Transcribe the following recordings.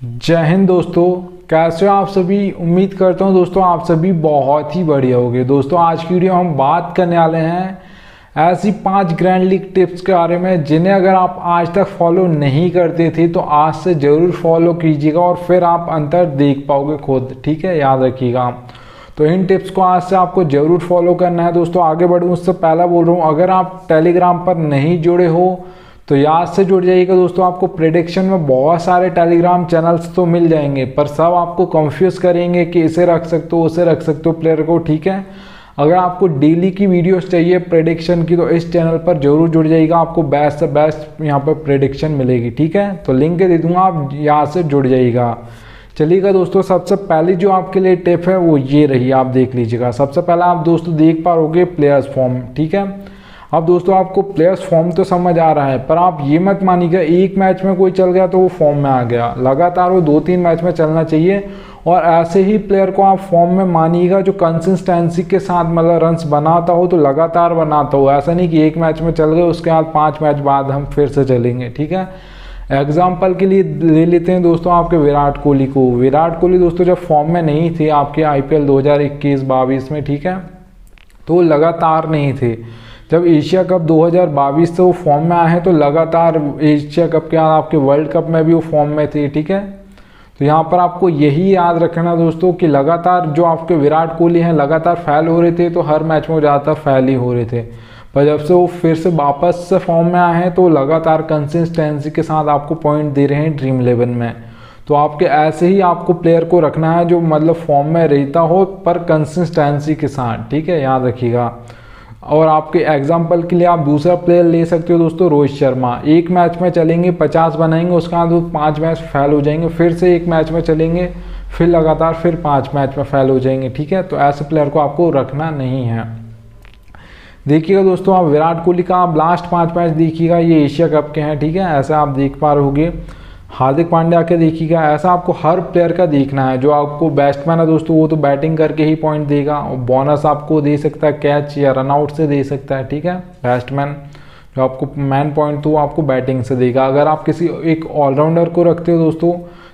जय हिंद दोस्तों। कैसे हो आप सभी। उम्मीद करता हूँ दोस्तों आप सभी बहुत ही बढ़िया होंगे। दोस्तों आज की वीडियो हम बात करने वाले हैं ऐसी 5 ग्रैंड लीग टिप्स के बारे में जिन्हें अगर आप आज तक फॉलो नहीं करते थे तो आज से ज़रूर फॉलो कीजिएगा और फिर आप अंतर देख पाओगे खुद। ठीक है, याद रखिएगा। तो इन टिप्स को आज से आपको ज़रूर फॉलो करना है। दोस्तों आगे बढ़ूँ उससे पहला बोल रहा हूँ, अगर आप टेलीग्राम पर नहीं जुड़े हो तो याद से जुड़ जाइएगा। दोस्तों आपको प्रेडिक्शन में बहुत सारे टेलीग्राम चैनल्स तो मिल जाएंगे पर सब आपको कंफ्यूज करेंगे कि इसे रख सकते हो उसे रख सकते हो प्लेयर को। ठीक है, अगर आपको डेली की वीडियोस चाहिए प्रेडिक्शन की तो इस चैनल पर जरूर जुड़ जाइएगा। आपको बेस्ट से बेस्ट यहाँ पर प्रेडिक्शन मिलेगी। ठीक है, तो लिंक दे दूंगा, आप यहाँ से जुड़ जाइएगा। चलिएगा दोस्तों, सबसे पहली जो आपके लिए टिप है वो ये रही, आप देख लीजिएगा। सबसे पहला आप दोस्तों देख पा रहोगे प्लेयर्स फॉर्म। ठीक है, अब दोस्तों आपको प्लेयर्स फॉर्म तो समझ आ रहा है पर आप ये मत मानिएगा एक मैच में कोई चल गया तो वो फॉर्म में आ गया। लगातार वो 2-3 मैच में चलना चाहिए और ऐसे ही प्लेयर को आप फॉर्म में मानिएगा जो कंसिस्टेंसी के साथ मतलब रन्स बनाता हो तो लगातार बनाता हो। ऐसा नहीं कि एक मैच में चल गए उसके बाद 5 मैच बाद हम फिर से चलेंगे। ठीक है, एग्जाम्पल के लिए ले लेते हैं दोस्तों आपके विराट कोहली को। विराट कोहली दोस्तों जब फॉर्म में नहीं थे आपके IPL 2021-22 में, ठीक है, तो वो लगातार नहीं थे। जब एशिया कप 2022 से वो फॉर्म में आए हैं तो लगातार एशिया कप के बाद आपके वर्ल्ड कप में भी वो फॉर्म में थे। ठीक है, तो यहाँ पर आपको यही याद रखना दोस्तों कि लगातार जो आपके विराट कोहली हैं लगातार फेल हो रहे थे तो हर मैच में वो ज़्यादातर फेल ही हो रहे थे। पर जब से वो फिर से वापस से फॉर्म में आए हैं तो लगातार कंसिस्टेंसी के साथ आपको पॉइंट दे रहे हैं ड्रीम 11 में। तो आपके ऐसे ही आपको प्लेयर को रखना है जो मतलब फॉर्म में रहता हो पर कंसिस्टेंसी के साथ। ठीक है, याद रखिएगा। और आपके एग्जाम्पल के लिए आप दूसरा प्लेयर ले सकते हो दोस्तों, रोहित शर्मा। एक मैच में चलेंगे 50 बनाएंगे, उसके बाद वो 5 मैच फेल हो जाएंगे, फिर से एक मैच में चलेंगे, फिर लगातार फिर 5 मैच में फेल हो जाएंगे। ठीक है, तो ऐसे प्लेयर को आपको रखना नहीं है। देखिएगा दोस्तों आप विराट कोहली का आप लास्ट 5 मैच देखिएगा, ये एशिया कप के हैं। ठीक है, ऐसे आप देख पा रहे होंगे। हार्दिक पांड्या के देखिएगा। ऐसा आपको हर प्लेयर का देखना है। जो आपको बैट्समैन है दोस्तों वो तो बैटिंग करके ही पॉइंट देगा और बोनस आपको दे सकता है कैच या रनआउट से दे सकता है। ठीक है, बैट्समैन जो आपको मैन पॉइंट तो वो आपको बैटिंग से देगा। अगर आप किसी एक ऑलराउंडर को रखते हो दोस्तों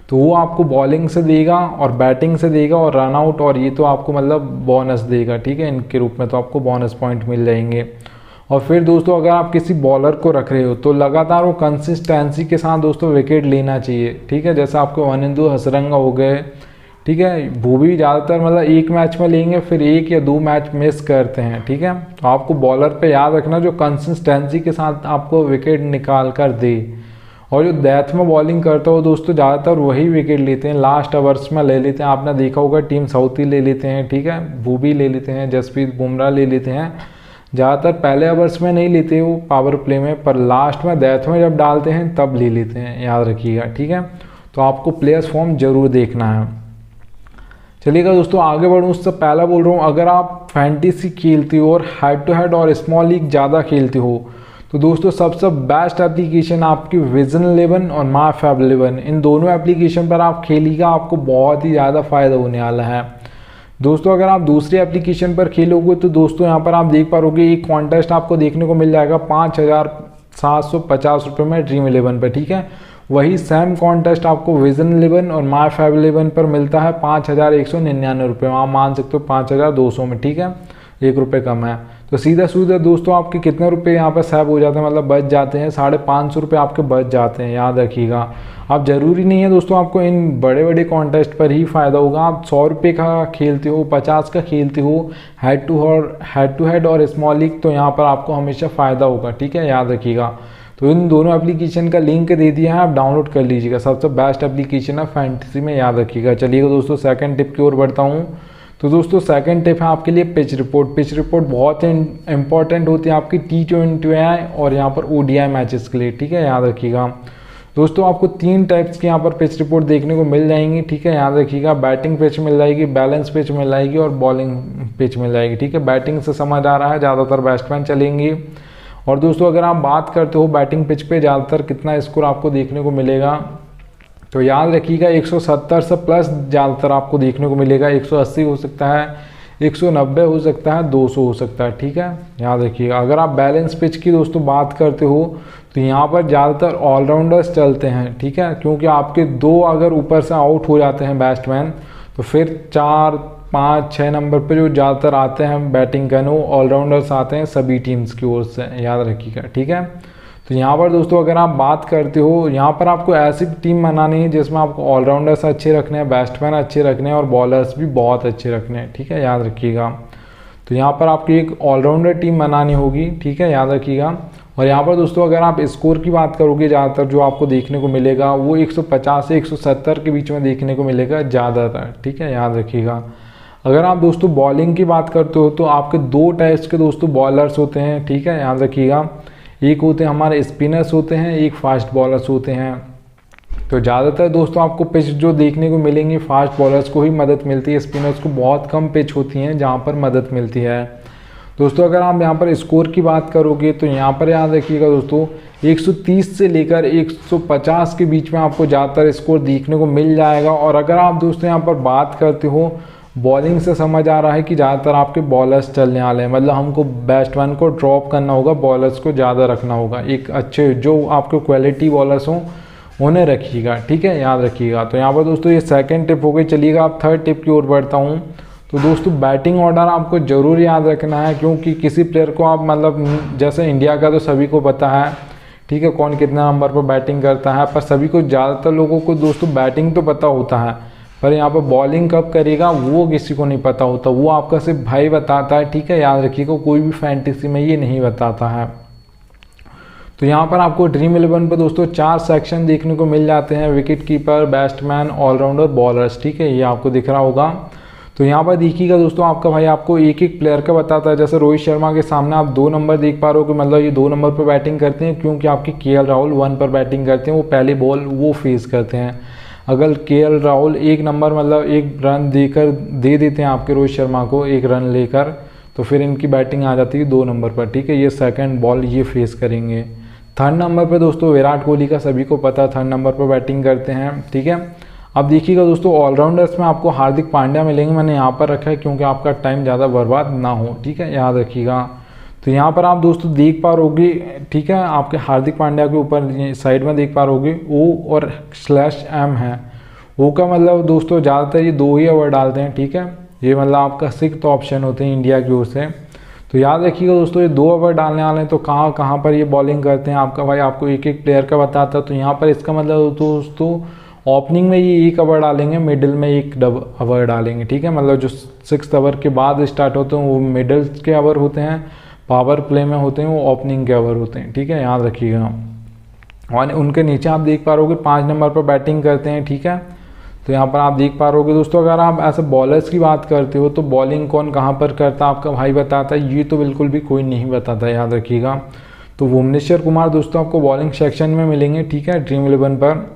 तो वो आपको बॉलिंग से देगा और बैटिंग से देगा और रनआउट और ये तो आपको मतलब बोनस देगा। ठीक है, इनके रूप में तो आपको बोनस पॉइंट मिल जाएंगे। और फिर दोस्तों अगर आप किसी बॉलर को रख रहे हो तो लगातार वो कंसिस्टेंसी के साथ दोस्तों विकेट लेना चाहिए। ठीक है, जैसे आपको वनिंदु हसरंगा हो गए। ठीक है, वो भी ज़्यादातर मतलब एक मैच में लेंगे फिर 1 या 2 मैच मिस करते हैं। ठीक है, तो आपको बॉलर पे याद रखना जो कंसिस्टेंसी के साथ आपको विकेट निकाल कर दे। और जो डेथ में बॉलिंग करता हो दोस्तों ज़्यादातर वही विकेट लेते हैं, लास्ट ओवर्स में ले लेते हैं। आपने देखा होगा टीम साउथी ले लेते हैं। ठीक है, भूवी ले लेते हैं, जसप्रीत बुमराह ले लेते हैं। ज़्यादातर पहले ओवर्स में नहीं लेते वो पावर प्ले में, पर लास्ट में डेथ में जब डालते हैं तब ले लेते हैं, याद रखिएगा। ठीक है, तो आपको प्लेयर्स फॉर्म जरूर देखना है। चलिएगा दोस्तों आगे बढ़ूँ उससे पहला बोल रहा हूँ, अगर आप फैंटेसी खेलते हो और हेड टू हेड और स्मॉल लीग ज़्यादा खेलते हो तो दोस्तों सबसे बेस्ट एप्लीकेशन आपकी विजन 11 और माई फैब 11, इन दोनों एप्लीकेशन पर आप खेलिएगा, आपको बहुत ही ज़्यादा फ़ायदा होने वाला है। दोस्तों अगर आप दूसरी एप्लीकेशन पर खेलोगे तो दोस्तों यहाँ पर आप देख पा रहोगे एक कॉन्टेस्ट आपको देखने को मिल जाएगा 5,750 रुपये में ड्रीम 11 पर। ठीक है, वही सेम कॉन्टेस्ट आपको विजन 11 और माई फैब 11 पर मिलता है 5,199 रुपये। आप मान सकते हो 5,200 में। ठीक है, 1 रुपये कम है। तो सीधा सीधा दोस्तों आपके कितने रुपए यहाँ पर सेव हो जाते हैं, मतलब बच जाते हैं 550 रुपये आपके बच जाते हैं, याद रखिएगा। आप ज़रूरी नहीं है दोस्तों आपको इन बड़े बड़े कॉन्टेस्ट पर ही फ़ायदा होगा। आप 100 रुपये का खेलते हो, 50 का खेलते हो, हेड टू हेड और स्मॉल लीग, तो यहाँ पर आपको हमेशा फ़ायदा होगा। ठीक है, याद रखिएगा। तो इन दोनों एप्लीकेशन का लिंक दे दिया है, आप डाउनलोड कर लीजिएगा। सबसे बेस्ट एप्लीकेशन है फैंटेसी में, याद रखिएगा। चलिएगा दोस्तों सेकंड टिप की ओर बढ़ता हूँ। तो दोस्तों सेकंड टिप है आपके लिए पिच रिपोर्ट। पिच रिपोर्ट बहुत इंपॉर्टेंट होती है आपकी T20 और यहाँ पर ODI मैचेस के लिए। ठीक है, याद रखिएगा। दोस्तों आपको 3 टाइप्स की यहाँ पर पिच रिपोर्ट देखने को मिल जाएंगी। ठीक है, याद रखिएगा। बैटिंग पिच मिल जाएगी, बैलेंस पिच मिल जाएगी और बॉलिंग पिच मिल जाएगी। ठीक है, बैटिंग से समझ आ रहा है ज़्यादातर बैट्समैन चलेंगे। और दोस्तों अगर आप बात करते हो बैटिंग पिच पे ज़्यादातर कितना स्कोर आपको देखने को मिलेगा तो याद रखिएगा 170 से प्लस ज़्यादातर आपको देखने को मिलेगा। 180 हो सकता है, 190 हो सकता है, 200 हो सकता है, ठीक है, याद रखिएगा। अगर आप बैलेंस पिच की दोस्तों बात करते हो तो यहाँ पर ज़्यादातर ऑलराउंडर्स चलते हैं, ठीक है, क्योंकि आपके 2 अगर ऊपर से आउट हो जाते हैं बैट्समैन तो फिर 4, 5, 6 नंबर पे जो ज़्यादातर आते हैं बैटिंग करने वो ऑलराउंडर्स आते हैं सभी टीम्स की ओर से, याद रखिएगा, ठीक है। तो यहाँ पर दोस्तों अगर आप बात करते हो, यहाँ पर आपको ऐसी टीम बनानी है जिसमें आपको ऑलराउंडर्स अच्छे रखने हैं, बैट्समैन अच्छे रखने हैं और बॉलर्स भी बहुत अच्छे रखने हैं, ठीक है, याद रखिएगा। तो यहाँ पर आपकी एक ऑलराउंडर टीम बनानी होगी, ठीक है, याद रखिएगा। और यहाँ पर दोस्तों अगर आप स्कोर की बात करोगे ज़्यादातर जो आपको देखने को मिलेगा वो 150 से 170 के बीच में देखने को मिलेगा ज़्यादातर, ठीक है, याद रखिएगा। अगर आप दोस्तों बॉलिंग की बात करते हो तो आपके 2 टाइप्स के दोस्तों बॉलर्स होते हैं, ठीक है, याद रखिएगा। एक होते हैं हमारे स्पिनर्स होते हैं, एक फास्ट बॉलर्स होते हैं। तो ज़्यादातर दोस्तों आपको पिच जो देखने को मिलेंगी फास्ट बॉलर्स को ही मदद मिलती है, स्पिनर्स को बहुत कम पिच होती हैं जहाँ पर मदद मिलती है। दोस्तों अगर आप यहाँ पर स्कोर की बात करोगे तो यहाँ पर याद रखिएगा दोस्तों 130 से लेकर 150 के बीच में आपको ज़्यादातर स्कोर देखने को मिल जाएगा। और अगर आप दोस्तों यहाँ पर बात करते हो बॉलिंग से समझ आ रहा है कि ज़्यादातर आपके बॉलर्स चलने वाले हैं, मतलब हमको बैट्समैन को ड्रॉप करना होगा, बॉलर्स को ज़्यादा रखना होगा, एक अच्छे जो आपके क्वालिटी बॉलर्स हों उन्हें रखिएगा, ठीक है, याद रखिएगा। तो यहाँ पर दोस्तों ये सेकंड टिप हो गई। चलिएगा आप थर्ड टिप की ओर बढ़ता हूँ। तो दोस्तों बैटिंग ऑर्डर आपको ज़रूर याद रखना है, क्योंकि किसी प्लेयर को आप मतलब जैसे इंडिया का तो सभी को पता है, ठीक है, कौन कितना नंबर पर बैटिंग करता है, पर सभी को ज़्यादातर लोगों को दोस्तों बैटिंग तो पता होता है पर यहाँ पर बॉलिंग कब करेगा वो किसी को नहीं पता होता, वो आपका सिर्फ भाई बताता है, ठीक है, याद रखिएगा, कोई भी फैंटेसी में ये नहीं बताता है। तो यहाँ पर आपको ड्रीम 11 पर दोस्तों 4 सेक्शन देखने को मिल जाते हैं, wicket keeper, batsman, allrounder, bowlers, ठीक है, ये आपको दिख रहा होगा। तो यहाँ पर देखिएगा दोस्तों आपका भाई आपको एक एक प्लेयर का बताता है। जैसे रोहित शर्मा के सामने आप 2 नंबर देख पा रहे हो कि मतलब ये 2 नंबर पर बैटिंग करते हैं, क्योंकि आपके KL राहुल 1 पर बैटिंग करते हैं, वो पहले बॉल वो फेस करते हैं। अगर KL राहुल 1 नंबर मतलब 1 रन दे देते हैं आपके रोहित शर्मा को 1 रन लेकर, तो फिर इनकी बैटिंग आ जाती है 2 नंबर पर, ठीक है, ये सेकंड बॉल ये फेस करेंगे। थर्ड नंबर पर दोस्तों विराट कोहली का सभी को पता, थर्ड नंबर पर बैटिंग करते हैं, ठीक है। अब देखिएगा दोस्तों ऑलराउंडर्स में आपको हार्दिक पांड्या मिलेंगे, मैंने यहाँ पर रखा है क्योंकि आपका टाइम ज़्यादा बर्बाद ना हो, ठीक है, याद रखिएगा। तो यहाँ पर आप दोस्तों देख पा रहोगे, ठीक है, आपके हार्दिक पांड्या के ऊपर साइड में देख पा रहोगे O और /M है। O का मतलब दोस्तों ज़्यादातर ये 2 ही ओवर डालते हैं, ठीक है, ये मतलब आपका 6th ऑप्शन होते हैं इंडिया की ओर से। तो याद रखिएगा दोस्तों ये 2 ओवर डालने वाले हैं, तो कहाँ कहाँ पर ये बॉलिंग करते हैं आपका भाई आपको एक एक प्लेयर का बताता है। तो यहाँ पर इसका मतलब दोस्तों ओपनिंग में ये 1 ओवर डालेंगे, मिडिल में 1 ओवर डालेंगे, ठीक है, मतलब जो 6th ओवर के बाद स्टार्ट होते हैं वो मिडल के ओवर होते हैं, पावर प्ले में होते हैं वो ओपनिंग के ओवर होते हैं, ठीक है, याद रखिएगा। और उनके नीचे आप देख पा रहोगे 5 नंबर पर बैटिंग करते हैं, ठीक है। तो यहाँ पर आप देख पा रहोगे दोस्तों अगर आप ऐसे बॉलर्स की बात करते हो तो बॉलिंग कौन कहाँ पर करता है आपका भाई बताता है, ये तो बिल्कुल भी कोई नहीं बताता, याद रखिएगा। तो भुवनेश्वर कुमार दोस्तों आपको बॉलिंग सेक्शन में मिलेंगे, ठीक है, ड्रीम 11 पर।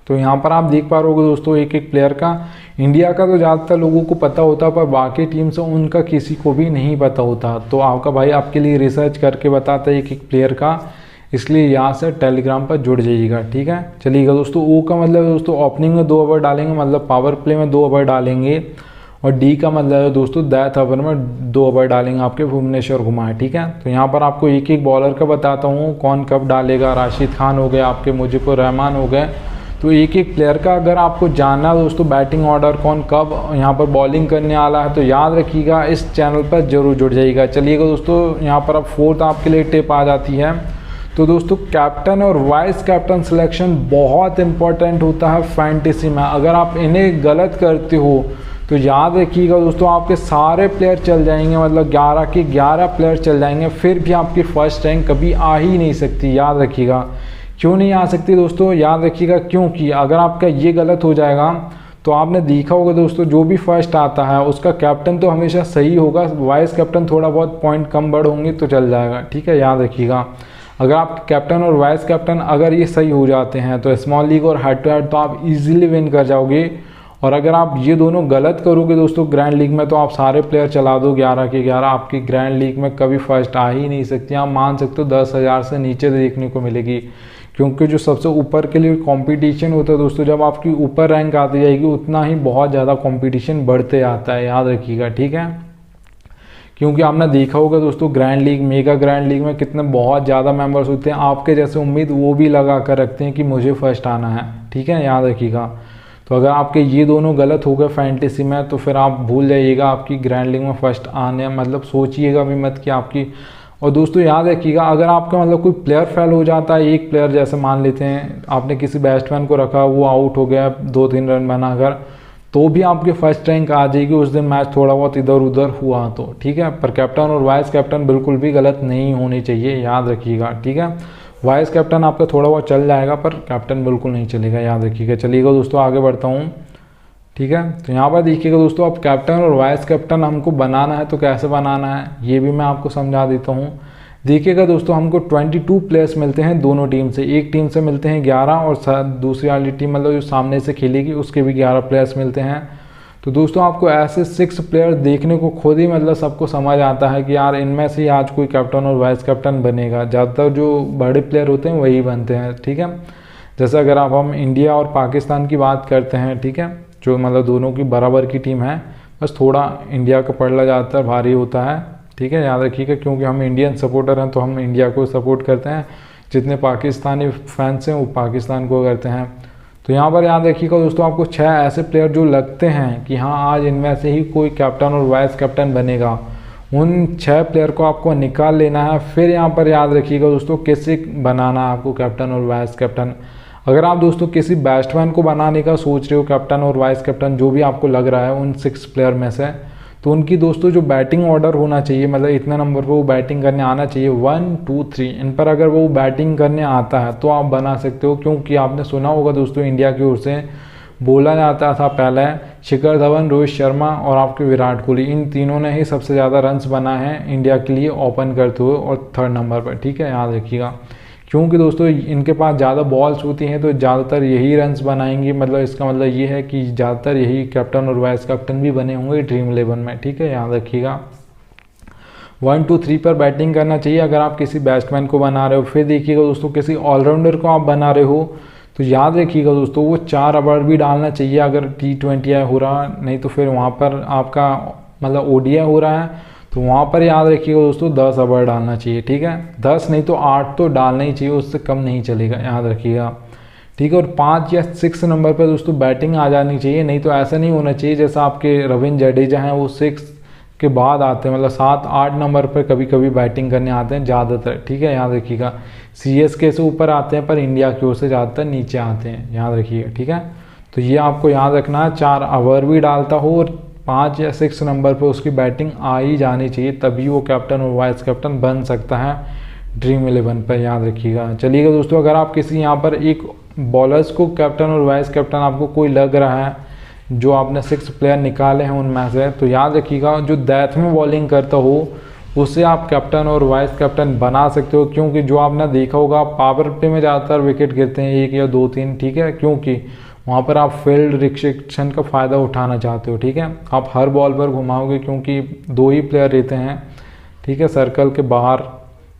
तो यहाँ पर आप देख पा रहोगे दोस्तों एक एक प्लेयर का, इंडिया का तो ज़्यादातर लोगों को पता होता है पर बाकी टीम से उनका किसी को भी नहीं पता होता। तो आपका भाई आपके लिए रिसर्च करके बताता है एक एक प्लेयर का, इसलिए यहाँ से टेलीग्राम पर जुड़ जाइएगा, ठीक है। चलिएगा दोस्तों O का मतलब दोस्तों ओपनिंग में 2 ओवर डालेंगे, मतलब पावर प्ले में 2 ओवर डालेंगे। और D का मतलब है दोस्तों डेथ ओवर में 2 ओवर डालेंगे आपके भुवनेश्वर कुमार, ठीक है। तो यहाँ पर आपको एक एक बॉलर का बताता हूँ कौन कब डालेगा। राशिद खान हो गए आपके, मुजीबुर रहमान हो गए। तो एक एक प्लेयर का अगर आपको जानना दोस्तों बैटिंग ऑर्डर कौन कब यहाँ पर बॉलिंग करने वाला है तो याद रखिएगा इस चैनल पर जरूर जुड़ जाइएगा। चलिएगा दोस्तों यहाँ पर अब 4th आपके लिए टिप आ जाती है। तो दोस्तों कैप्टन और वाइस कैप्टन सिलेक्शन बहुत इंपॉर्टेंट होता है फैंटेसी में। अगर आप इन्हें गलत करते हो तो याद रखिएगा दोस्तों आपके सारे प्लेयर चल जाएंगे, मतलब 11 के 11 प्लेयर चल जाएंगे, फिर भी आपकी फर्स्ट रैंक कभी आ ही नहीं सकती। याद रखिएगा क्यों नहीं आ सकती दोस्तों, याद रखिएगा क्योंकि अगर आपका ये गलत हो जाएगा तो आपने देखा होगा दोस्तों जो भी फर्स्ट आता है उसका कैप्टन तो हमेशा सही होगा, वाइस कैप्टन थोड़ा बहुत पॉइंट कम बढ़ होंगे तो चल जाएगा, ठीक है। याद रखिएगा अगर आप कैप्टन और वाइस कैप्टन अगर ये सही हो जाते हैं तो स्मॉल लीग और हेड टू हेड तो आप इजीली विन कर जाओगे। और अगर आप ये दोनों गलत करोगे दोस्तों ग्रैंड लीग में तो आप सारे प्लेयर चला दो 11 के 11, आपकी ग्रैंड लीग में कभी फर्स्ट आ ही नहीं सकती। आप मान सकते हो 10,000 से नीचे देखने को मिलेगी, क्योंकि जो सबसे ऊपर के लिए कंपटीशन होता है दोस्तों, जब आपकी ऊपर रैंक आती जाएगी उतना ही बहुत ज़्यादा कंपटीशन बढ़ते आता है, याद रखिएगा, ठीक है। क्योंकि आपने देखा होगा दोस्तों grand league, mega grand league में कितने बहुत ज़्यादा मेंबर्स होते हैं, आपके जैसे उम्मीद वो भी लगा कर रखते हैं कि मुझे फर्स्ट आना है, ठीक है, याद रखिएगा। तो अगर आपके ये दोनों गलत हो गए फैंटेसी में तो फिर आप भूल जाइएगा आपकी ग्रैंड लीग में फर्स्ट आने, मतलब सोचिएगा भी मत कि आपकी। और दोस्तों याद रखिएगा, अगर आपका मतलब कोई प्लेयर फेल हो जाता है, एक प्लेयर जैसे मान लेते हैं आपने किसी बैट्समैन को रखा, वो आउट हो गया 2-3 रन बनाकर, तो भी आपके फर्स्ट रैंक आ जाएगी उस दिन मैच थोड़ा बहुत इधर उधर हुआ तो, ठीक है। पर कैप्टन और वाइस कैप्टन बिल्कुल भी गलत नहीं होनी चाहिए, याद रखिएगा, ठीक है। वाइस कैप्टन आपका थोड़ा बहुत चल जाएगा पर कैप्टन बिल्कुल नहीं चलेगा, याद रखिएगा। चलिएगा दोस्तों आगे बढ़ता हूँ, ठीक है। तो यहाँ पर देखिएगा दोस्तों, अब कैप्टन और वाइस कैप्टन हमको बनाना है तो कैसे बनाना है ये भी मैं आपको समझा देता हूँ। देखिएगा दोस्तों, हमको 22 प्लेयर्स मिलते हैं दोनों टीम से, एक टीम से मिलते हैं 11 और दूसरी वाली टीम मतलब जो सामने से खेलेगी उसके भी 11 प्लेयर्स मिलते हैं। तो दोस्तों आपको ऐसे 6 प्लेयर देखने को खुद ही मतलब सबको समझ आता है कि यार इनमें से आज कोई कैप्टन और वाइस कैप्टन बनेगा। ज़्यादातर जो बड़े प्लेयर होते हैं वही बनते हैं, ठीक है। जैसे अगर आप हम इंडिया और पाकिस्तान की बात करते हैं, ठीक है, जो मतलब दोनों की बराबर की टीम है, बस थोड़ा इंडिया का पलड़ा ज़्यादातर भारी होता है, ठीक है, याद रखिएगा। क्योंकि हम इंडियन सपोर्टर हैं तो हम इंडिया को सपोर्ट करते हैं, जितने पाकिस्तानी फैंस हैं वो पाकिस्तान को करते हैं। तो यहाँ पर याद रखिएगा दोस्तों, आपको 6 ऐसे प्लेयर जो लगते हैं कि हाँ आज इनमें से ही कोई कैप्टन और वाइस कैप्टन बनेगा, उन 6 प्लेयर को आपको निकाल लेना है। फिर यहाँ पर याद रखिएगा दोस्तों कैसे बनाना है आपको कैप्टन और वाइस कैप्टन। अगर आप दोस्तों किसी बैट्समैन को बनाने का सोच रहे हो कैप्टन और वाइस कैप्टन, जो भी आपको लग रहा है उन 6 प्लेयर में से, तो उनकी दोस्तों जो बैटिंग ऑर्डर होना चाहिए, मतलब इतने नंबर पर वो बैटिंग करने आना चाहिए 1, 2, 3, इन पर अगर वो बैटिंग करने आता है तो आप बना सकते हो। क्योंकि आपने सुना होगा दोस्तों इंडिया की ओर से बोला जाता था पहले शिखर धवन, रोहित शर्मा और आपके विराट कोहली, इन तीनों ने ही सबसे ज़्यादा रन्स बनाए हैं इंडिया के लिए ओपन करते हुए और 3rd नंबर पर, ठीक है, याद रखिएगा। क्योंकि दोस्तों इनके पास ज़्यादा बॉल्स होती हैं तो ज़्यादातर यही रन्स बनाएंगे, मतलब इसका मतलब ये है कि ज़्यादातर यही कैप्टन और वाइस कैप्टन भी बने होंगे ड्रीम 11 में, ठीक है, याद रखिएगा। 1, 2, 3 पर बैटिंग करना चाहिए अगर आप किसी बैट्समैन को बना रहे हो। फिर देखिएगा दोस्तों किसी ऑलराउंडर को आप बना रहे हो तो याद रखिएगा दोस्तों वो 4 ओवर भी डालना चाहिए अगर T20 हो रहा, नहीं तो फिर वहाँ पर आपका मतलब ODI हो रहा है तो वहाँ पर याद रखिएगा दोस्तों 10 ओवर डालना चाहिए, ठीक है, 10 नहीं तो 8 तो डालना ही चाहिए, उससे कम नहीं चलेगा, याद रखिएगा, ठीक है। और 5 या 6 नंबर पर दोस्तों बैटिंग आ जानी चाहिए, नहीं तो ऐसा नहीं होना चाहिए जैसा आपके रविंद्र जडेजा हैं वो 6 के बाद आते हैं, मतलब 7, 8 नंबर पर कभी कभी बैटिंग करने आते हैं ज़्यादातर, ठीक है, याद रखिएगा। CSK से ऊपर आते हैं पर इंडिया की ओर से ज़्यादातर नीचे आते हैं, याद रखिएगा, ठीक है। तो ये आपको याद रखना है, 4 ओवर भी डालता हो और 5 या 6 नंबर पर उसकी बैटिंग आ ही जानी चाहिए, तभी वो कैप्टन और वाइस कैप्टन बन सकता है ड्रीम 11 पर, याद रखिएगा। चलिएगा दोस्तों, अगर आप किसी यहाँ पर एक बॉलर्स को कैप्टन और वाइस कैप्टन आपको कोई लग रहा है जो आपने 6 प्लेयर निकाले हैं उनमें से, तो याद रखिएगा जो डेथ में बॉलिंग करता हो उससे आप कैप्टन और वाइस कैप्टन बना सकते हो। क्योंकि जो आपने देखा होगा पावर प्ले में ज़्यादातर विकेट गिरते हैं 1 या 2, 3, ठीक है, क्योंकि वहाँ पर आप फील्ड रिस्ट्रिक्शन का फ़ायदा उठाना चाहते हो, ठीक है, आप हर बॉल पर घुमाओगे क्योंकि 2 ही प्लेयर रहते हैं, ठीक है, सर्कल के बाहर,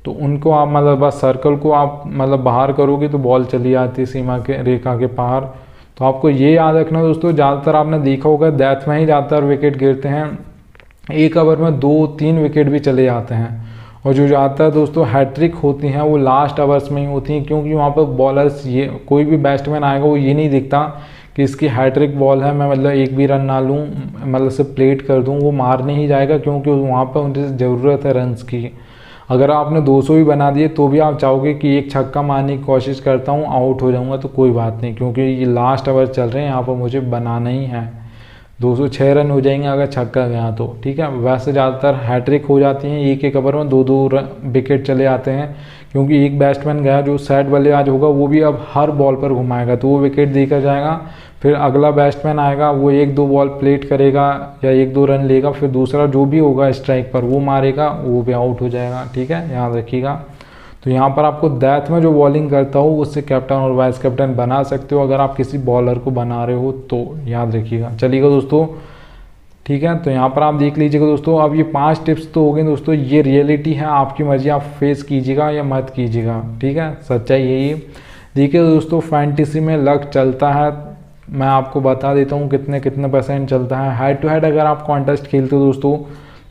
तो उनको आप मतलब बस सर्कल को आप मतलब बाहर करोगे तो बॉल चली आती है सीमा के रेखा के पार। तो आपको ये याद रखना दोस्तों, ज़्यादातर आपने देखा होगा डेथ में ही ज़्यादातर विकेट गिरते हैं, 1 ओवर में 2-3 विकेट भी चले जाते हैं, और जो ज़्यादातर दोस्तों हैट्रिक होती हैं वो लास्ट ओवर्स में ही होती हैं, क्योंकि वहाँ पर बॉलर्स ये कोई भी बैट्समैन आएगा वो ये नहीं दिखता कि इसकी हैट्रिक बॉल है, मैं मतलब 1 भी रन ना लूँ, मतलब से प्लेट कर दूँ, वो मारने ही जाएगा क्योंकि वहाँ पर उनसे ज़रूरत है रन्स की। अगर आपने 200 भी बना दिए तो भी आप चाहोगे कि 1 छक्का मारने की कोशिश करता हूँ आउट हो जाऊँगा, तो कोई बात नहीं, क्योंकि ये लास्ट ओवर चल रहे हैं, यहाँ पर मुझे बनाना ही है। 206 रन हो जाएंगे अगर छक्का गया तो, ठीक है। वैसे ज़्यादातर हैट्रिक हो जाती हैं, 1-1 ओवर में 2-2 विकेट चले आते हैं, क्योंकि एक बैट्समैन गया जो सेट बल्लेबाज होगा वो भी अब हर बॉल पर घुमाएगा तो वो विकेट देकर जाएगा, फिर अगला बैट्समैन आएगा वो 1-2 बॉल प्लेट करेगा या 1-2 रन लेगा, फिर दूसरा जो भी होगा स्ट्राइक पर वो मारेगा, वो भी आउट हो जाएगा, ठीक है, याद रखिएगा। तो यहाँ पर आपको डेथ में जो बॉलिंग करता हो उससे कैप्टन और वाइस कैप्टन बना सकते हो अगर आप किसी बॉलर को बना रहे हो तो, याद रखिएगा। चलिएगा दोस्तों, ठीक है, तो यहाँ पर आप देख लीजिएगा दोस्तों, अब ये 5 टिप्स तो हो गए दोस्तों, ये रियलिटी है, आपकी मर्जी, आप फेस कीजिएगा या मत कीजिएगा, ठीक है, सच्चाई यही है। देखिए दोस्तों, फैंटेसी में लक चलता है, मैं आपको बता देता हूँ कितने कितने परसेंट चलता है। हेड टू हेड अगर आप कॉन्टेस्ट खेलते हो दोस्तों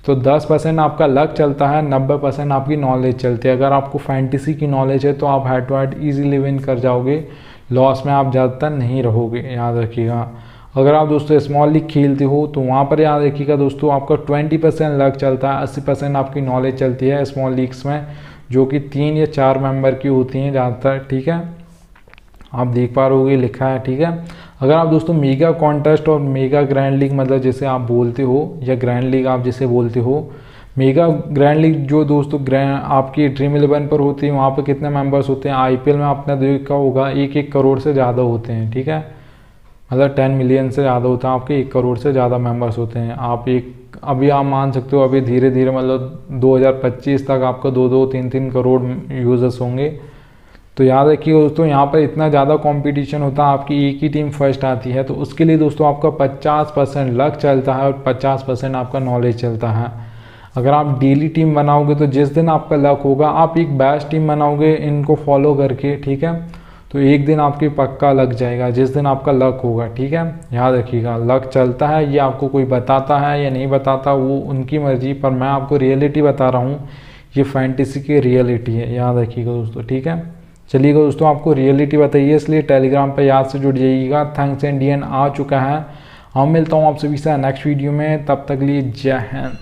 तो 10% आपका लक चलता है, 90% आपकी नॉलेज चलती है। अगर आपको फैंटेसी की नॉलेज है तो आप head to head easily win कर जाओगे, लॉस में आप ज़्यादातर नहीं रहोगे, याद रखिएगा। अगर आप दोस्तों स्मॉल लीग खेलते हो तो वहाँ पर याद रखिएगा दोस्तों, आपका 20% लक चलता है, 80% आपकी नॉलेज चलती है स्मॉल लीग्स में, जो कि 3 या 4 मेंबर की होती हैं ज़्यादातर, ठीक है। आप देख पा रहे हो लिखा है, ठीक है। अगर आप दोस्तों मेगा कॉन्टेस्ट और मेगा ग्रैंड लीग मतलब जैसे आप बोलते हो, या ग्रैंड लीग आप जिसे बोलते हो, मेगा ग्रैंड लीग जो दोस्तों आपकी ड्रीम 11 पर होती है, वहाँ पर कितने मेंबर्स होते हैं, आईपीएल में आपने देखा होगा 1-1 करोड़ से ज़्यादा होते हैं, ठीक है। मतलब 10 मिलियन से ज़्यादा होता है, आपके 1 करोड़ से ज़्यादा मेंबर्स होते हैं। अभी आप मान सकते हो, अभी धीरे धीरे मतलब 2025 तक आपका 2-2, 3-3 करोड़ यूज़र्स होंगे। तो याद रखिए दोस्तों, यहाँ पर इतना ज़्यादा कंपटीशन होता है, आपकी एक ही टीम फर्स्ट आती है, तो उसके लिए दोस्तों आपका 50% लक चलता है और 50% आपका नॉलेज चलता है। अगर आप डेली टीम बनाओगे तो जिस दिन आपका लक होगा, आप एक बैच टीम बनाओगे इनको फॉलो करके, ठीक है, तो एक दिन आपकी पक्का लग जाएगा जिस दिन आपका लक होगा, ठीक है। याद रखिएगा, लक चलता है, ये आपको कोई बताता है या नहीं बताता वो उनकी मर्जी, पर मैं आपको रियलिटी बता रहा हूँ, ये फैंटेसी की रियलिटी है, याद रखिएगा दोस्तों, ठीक है। चलिएगा दोस्तों, आपको रियलिटी बताइए, इसलिए टेलीग्राम पर याद से जुड़ जाइएगा। थैंक्स इंडियन आ चुका है, हम मिलता हूँ आप सभी से नेक्स्ट वीडियो में, तब तक लिए जय हिंद।